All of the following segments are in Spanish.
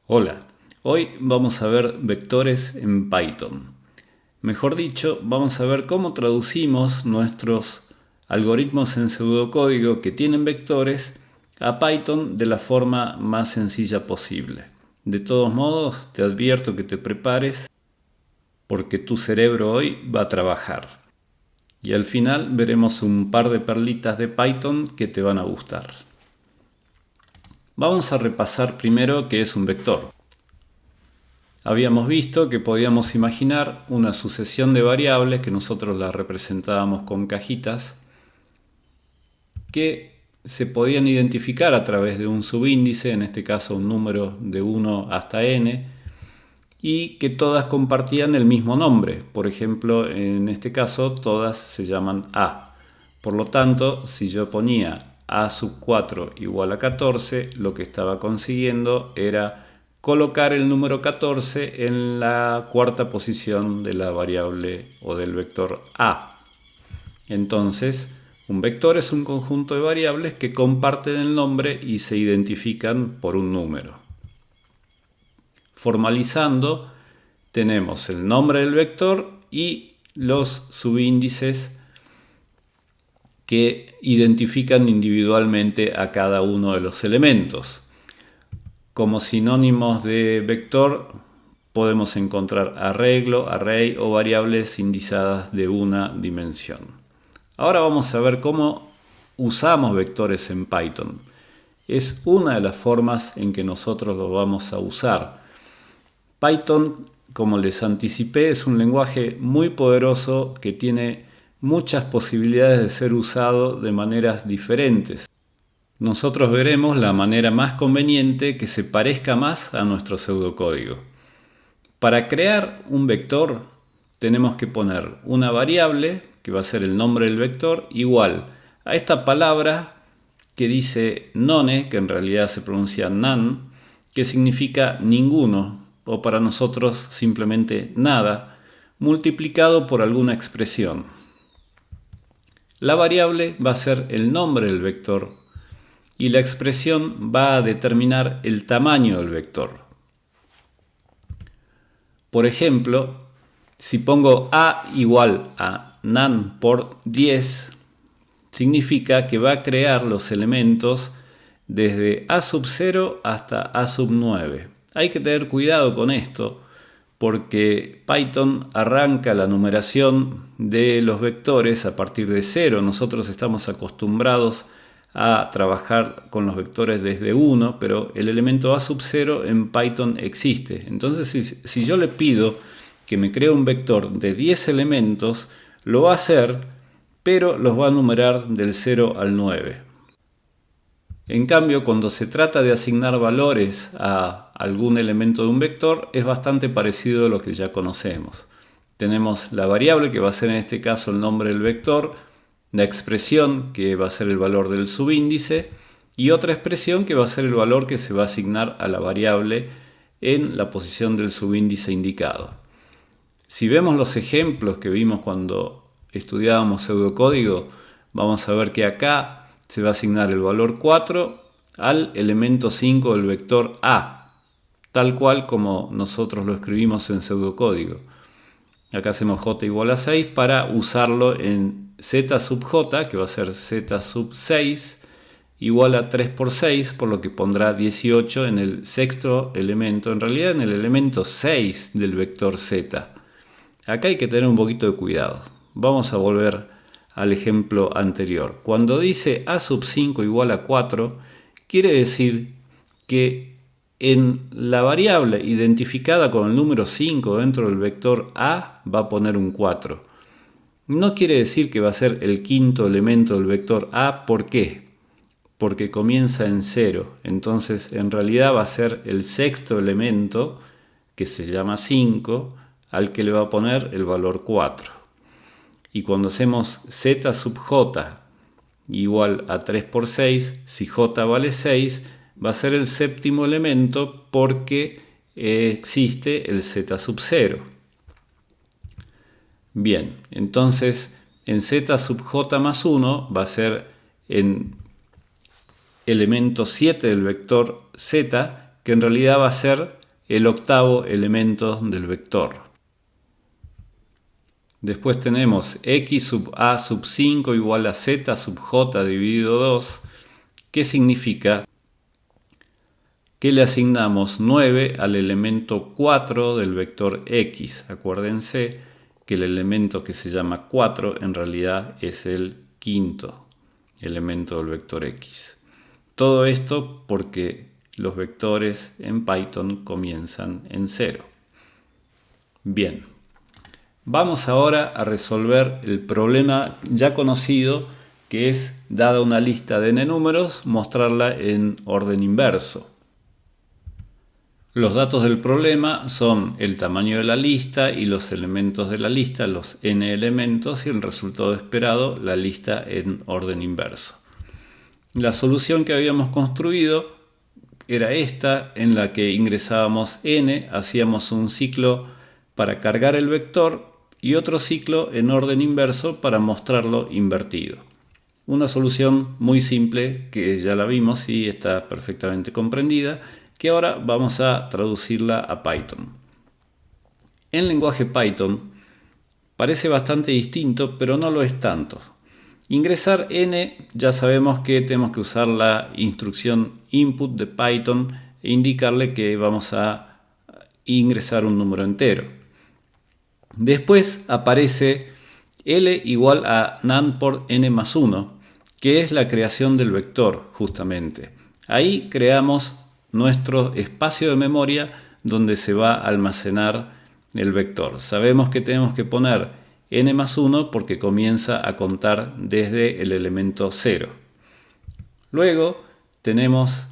Hola, hoy vamos a ver vectores en Python. Mejor dicho, vamos a ver cómo traducimos nuestros algoritmos en pseudocódigo que tienen vectores a Python de la forma más sencilla posible. De todos modos, te advierto que te prepares porque tu cerebro hoy va a trabajar. Y al final veremos un par de perlitas de Python que te van a gustar. Vamos a repasar primero qué es un vector. Habíamos visto que podíamos imaginar una sucesión de variables que nosotros las representábamos con cajitas que se podían identificar a través de un subíndice, en este caso un número de 1 hasta n, y que todas compartían el mismo nombre. Por ejemplo, en este caso todas se llaman A. Por lo tanto, si yo ponía A sub 4 igual a 14, lo que estaba consiguiendo era colocar el número 14 en la cuarta posición de la variable o del vector A. Entonces, un vector es un conjunto de variables que comparten el nombre y se identifican por un número. Formalizando, tenemos el nombre del vector y los subíndices que identifican individualmente a cada uno de los elementos. Como sinónimos de vector podemos encontrar arreglo, array o variables indizadas de una dimensión. Ahora vamos a ver cómo usamos vectores en Python. Es una de las formas en que nosotros lo vamos a usar. Python, como les anticipé, es un lenguaje muy poderoso que tiene muchas posibilidades de ser usado de maneras diferentes. Nosotros veremos la manera más conveniente que se parezca más a nuestro pseudocódigo. Para crear un vector tenemos que poner una variable, que va a ser el nombre del vector, igual a esta palabra que dice none, que en realidad se pronuncia none, que significa ninguno, o para nosotros simplemente nada, multiplicado por alguna expresión. La variable va a ser el nombre del vector y la expresión va a determinar el tamaño del vector. Por ejemplo, si pongo a igual a nan por 10, significa que va a crear los elementos desde a sub 0 hasta a sub 9. Hay que tener cuidado con esto porque Python arranca la numeración de los vectores a partir de 0. Nosotros estamos acostumbrados a trabajar con los vectores desde 1, pero el elemento a sub 0 en Python existe. Entonces, si yo le pido que me cree un vector de 10 elementos, lo va a hacer, pero los va a numerar del 0 al 9. En cambio, cuando se trata de asignar valores a algún elemento de un vector, es bastante parecido a lo que ya conocemos. Tenemos la variable, que va a ser en este caso el nombre del vector, la expresión, que va a ser el valor del subíndice, y otra expresión que va a ser el valor que se va a asignar a la variable en la posición del subíndice indicado. Si vemos los ejemplos que vimos cuando estudiábamos pseudocódigo, vamos a ver que acá se va a asignar el valor 4 al elemento 5 del vector A, tal cual como nosotros lo escribimos en pseudocódigo. Acá hacemos j igual a 6 para usarlo en z sub j, que va a ser z sub 6, igual a 3 por 6, por lo que pondrá 18 en el sexto elemento, en realidad en el elemento 6 del vector z. Acá hay que tener un poquito de cuidado. Vamos a volver al ejemplo anterior. Cuando dice a sub 5 igual a 4, quiere decir que en la variable identificada con el número 5 dentro del vector a va a poner un 4. No quiere decir que va a ser el quinto elemento del vector a. ¿Por qué? Porque comienza en 0. Entonces en realidad va a ser el sexto elemento, que se llama 5, al que le va a poner el valor 4. Y cuando hacemos z sub j igual a 3 por 6, si j vale 6, va a ser el séptimo elemento porque existe el z sub 0. Bien, entonces en z sub j más 1 va a ser en elemento 7 del vector z, que en realidad va a ser el octavo elemento del vector. Después tenemos x sub a sub 5 igual a z sub j dividido 2, que significa que le asignamos 9 al elemento 4 del vector x. Acuérdense que el elemento que se llama 4 en realidad es el quinto elemento del vector x. Todo esto porque los vectores en Python comienzan en 0. Bien, vamos ahora a resolver el problema ya conocido, que es, dada una lista de n números, mostrarla en orden inverso. Los datos del problema son el tamaño de la lista y los elementos de la lista, los n elementos, y el resultado esperado, la lista en orden inverso. La solución que habíamos construido era esta, en la que ingresábamos n, hacíamos un ciclo para cargar el vector y otro ciclo en orden inverso para mostrarlo invertido. Una solución muy simple que ya la vimos y está perfectamente comprendida, que ahora vamos a traducirla a Python. En lenguaje Python parece bastante distinto, pero no lo es tanto. Ingresar n, ya sabemos que tenemos que usar la instrucción input de Python e indicarle que vamos a ingresar un número entero. Después aparece L igual a nan por n más 1, que es la creación del vector justamente. Ahí creamos nuestro espacio de memoria donde se va a almacenar el vector. Sabemos que tenemos que poner n más 1 porque comienza a contar desde el elemento 0. Luego tenemos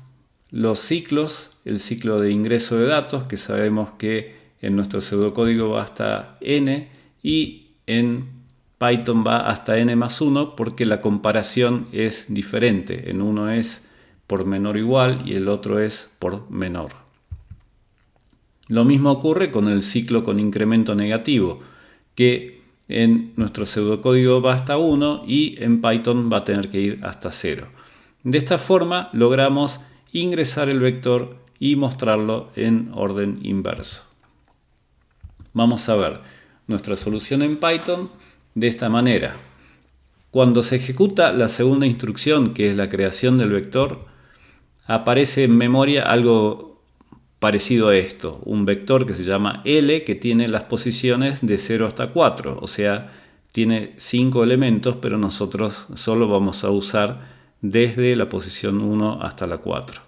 los ciclos, el ciclo de ingreso de datos, que sabemos que en nuestro pseudocódigo va hasta n y en Python va hasta n más 1 porque la comparación es diferente. En uno es por menor o igual y el otro es por menor. Lo mismo ocurre con el ciclo con incremento negativo, que en nuestro pseudocódigo va hasta 1 y en Python va a tener que ir hasta 0. De esta forma logramos ingresar el vector y mostrarlo en orden inverso. Vamos a ver nuestra solución en Python de esta manera. Cuando se ejecuta la segunda instrucción, que es la creación del vector, aparece en memoria algo parecido a esto, un vector que se llama L, que tiene las posiciones de 0 hasta 4, o sea, tiene 5 elementos, pero nosotros solo vamos a usar desde la posición 1 hasta la 4.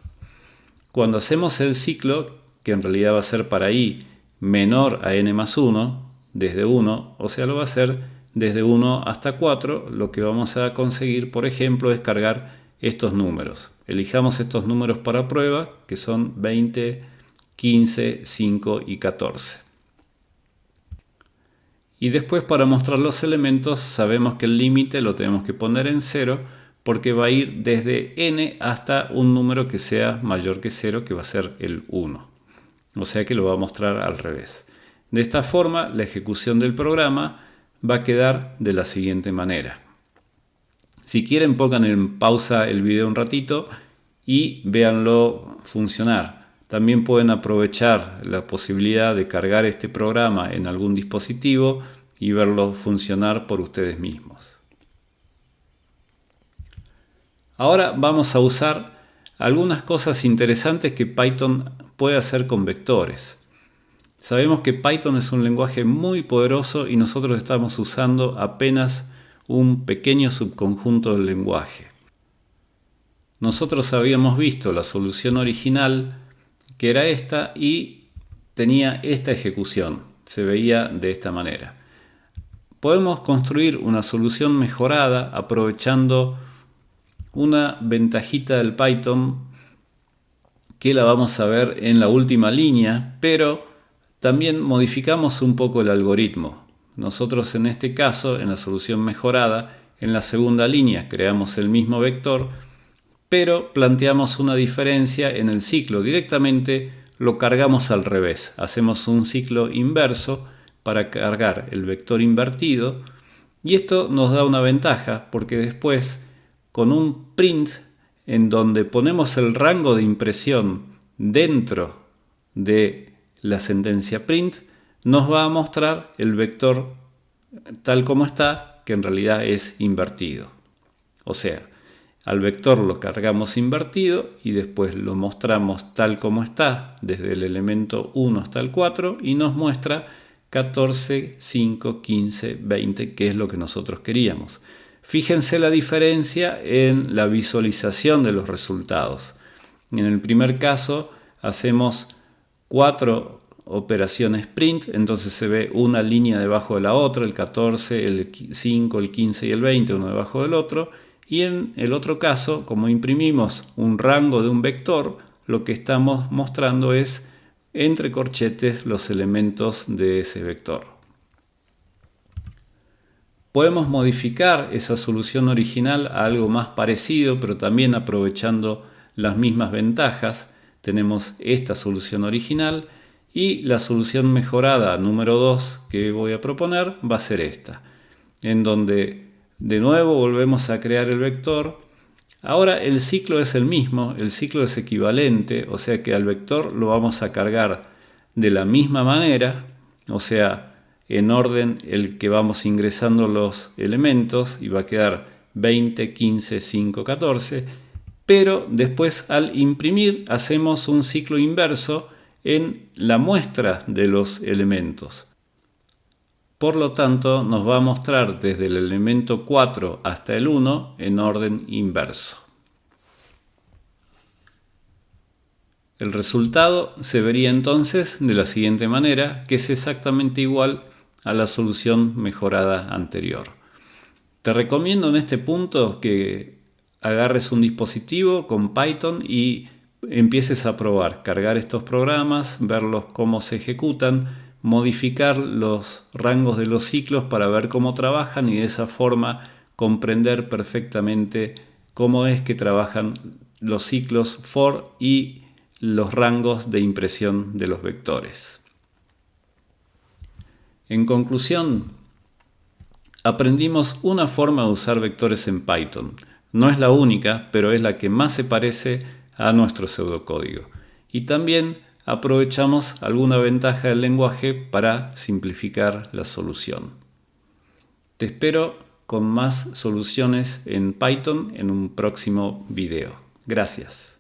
Cuando hacemos el ciclo, que en realidad va a ser para i menor a n más 1, desde 1, o sea, lo va a hacer desde 1 hasta 4, lo que vamos a conseguir, por ejemplo, es cargar estos números. Elijamos estos números para prueba, que son 20, 15, 5 y 14. Y después, para mostrar los elementos, sabemos que el límite lo tenemos que poner en 0, porque va a ir desde n hasta un número que sea mayor que 0, que va a ser el 1. O sea que lo va a mostrar al revés. De esta forma, la ejecución del programa va a quedar de la siguiente manera. Si quieren, pongan en pausa el video un ratito y véanlo funcionar. También pueden aprovechar la posibilidad de cargar este programa en algún dispositivo y verlo funcionar por ustedes mismos. Ahora vamos a usar algunas cosas interesantes que Python puede hacer con vectores. Sabemos que Python es un lenguaje muy poderoso y nosotros estamos usando apenas un pequeño subconjunto del lenguaje. Nosotros habíamos visto la solución original, que era esta, y tenía esta ejecución. Se veía de esta manera. Podemos construir una solución mejorada aprovechando una ventajita del Python que la vamos a ver en la última línea, pero también modificamos un poco el algoritmo. Nosotros en este caso, en la solución mejorada, en la segunda línea creamos el mismo vector, pero planteamos una diferencia en el ciclo. Directamente lo cargamos al revés. Hacemos un ciclo inverso para cargar el vector invertido y esto nos da una ventaja porque después, con un print en donde ponemos el rango de impresión dentro de la sentencia print nos va a mostrar el vector tal como está, que en realidad es invertido. O sea, al vector lo cargamos invertido y después lo mostramos tal como está, desde el elemento 1 hasta el 4, y nos muestra 14, 5, 15, 20, que es lo que nosotros queríamos. Fíjense la diferencia en la visualización de los resultados. En el primer caso hacemos 4 operaciones print, entonces se ve una línea debajo de la otra, el 14, el 5, el 15 y el 20, uno debajo del otro. Y en el otro caso, como imprimimos un rango de un vector, lo que estamos mostrando es entre corchetes los elementos de ese vector. Podemos modificar esa solución original a algo más parecido, pero también aprovechando las mismas ventajas. Tenemos esta solución original y la solución mejorada número 2 que voy a proponer va a ser esta, en donde de nuevo volvemos a crear el vector. Ahora el ciclo es el mismo, el ciclo es equivalente, o sea que al vector lo vamos a cargar de la misma manera, o sea, en orden el que vamos ingresando los elementos, y va a quedar 20, 15, 5, 14, pero después al imprimir hacemos un ciclo inverso en la muestra de los elementos. Por lo tanto, nos va a mostrar desde el elemento 4 hasta el 1 en orden inverso. El resultado se vería entonces de la siguiente manera, que es exactamente igual a la solución mejorada anterior. Te recomiendo en este punto que agarres un dispositivo con Python y empieces a probar, cargar estos programas, verlos cómo se ejecutan, modificar los rangos de los ciclos para ver cómo trabajan y de esa forma comprender perfectamente cómo es que trabajan los ciclos for y los rangos de impresión de los vectores. En conclusión, aprendimos una forma de usar vectores en Python. No es la única, pero es la que más se parece a nuestro pseudocódigo. Y también aprovechamos alguna ventaja del lenguaje para simplificar la solución. Te espero con más soluciones en Python en un próximo video. Gracias.